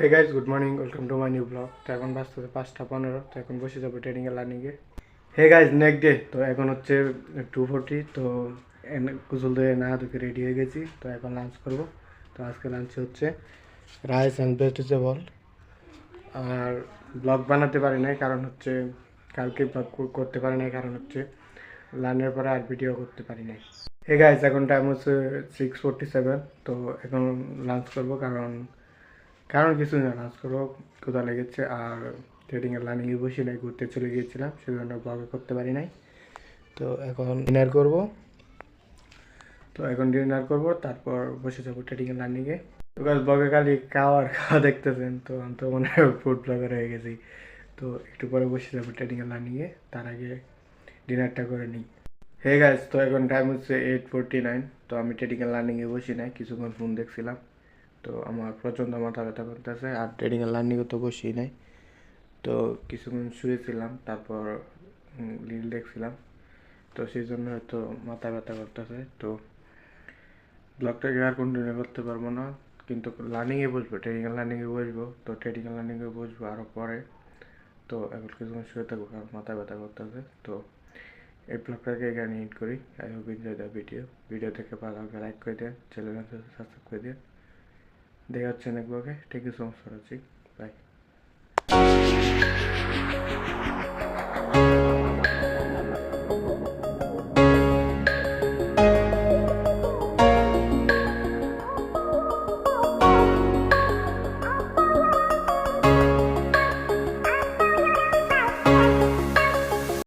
Hey guys, good morning, welcome to my new blog. তো এখন বাজতেছে 5:15। তো এখন বসে যাবো ট্রেনিংয়ে লার্নিংয়ে। Hey guys, next day. তো এখন হচ্ছে 2:40। তো গোসল দিয়ে না ধুকে রেডি হয়ে গেছি। তো এখন লাঞ্চ করবো। তো আজকে লাঞ্চে হচ্ছে রাইস অ্যান্ড ভেজিটেবল। আর ব্লগ বানাতে পারি নাই, কারণ হচ্ছে কালকে ব্লগ করতে পারি নাই, কারণ হচ্ছে লার্নের পরে আর ভিডিও করতে পারি নাই। হে গাইজ, এখন টাইম হচ্ছে 6:47। তো এখন লাঞ্চ করবো, কারণ কারণ কিছু না, লাঞ্চ করবো, ক্ষুধা লেগেছে। আর ট্রেডিংয়ের লার্নিংয়ে বসি নাই, ঘুরতে চলে গিয়েছিলাম, সেজন্য ব্লগে করতে পারি নাই। তো এখন ডিনার করব। তারপর বসে যাবো ট্রেডিংয়ের লার্নিংয়ে। তো গাছ ব্লগে খালি খাওয়ার খাওয়া দেখতেছেন, তো আমি তো মনে হয় ফুড ব্লগার হয়ে গেছি। তো একটু পরে বসে যাবো ট্রেডিংয়ের লার্নিংয়ে, তার আগে ডিনারটা করে নিই। হে গাইজ, তো এখন টাইম হচ্ছে 8:49। তো আমি ট্রেডিংয়ের লার্নিংয়ে বসি নাই, কিছুক্ষণ ফোন দেখছিলাম। তো আমার প্রচণ্ড মাথা ব্যথা করতেছে, আর ট্রেডিংয়ের লার্নিংয়ে তো বসি নাই। তো কিছুক্ষণ শুয়েছিলাম, তারপর রিল দেখছিলাম। তো সেই জন্য হয়তো মাথা ব্যথা করতেছে। তো ব্লগটাকে আর কন্টিনিউ করতে পারবো না, কিন্তু লার্নিংয়ে বসবো, ট্রেডিংয়ের লার্নিংয়ে বসবো। তো ট্রেডিংয়ের লার্নিংয়ে বসবো আরও পরে। তো এখন কিছুক্ষণ শুয়ে থাকবো, কারণ মাথা ব্যথা করতেছে। তো এই ব্লগটাকে এখানে এড করি। I hope enjoy the video থেকে ভালো লাগলে লাইক করে দেন, চ্যানেল সাবস্ক্রাইব করে দেন। দেখা হচ্ছে নেক্সট ব্লগে। Thank you so much for watching. By.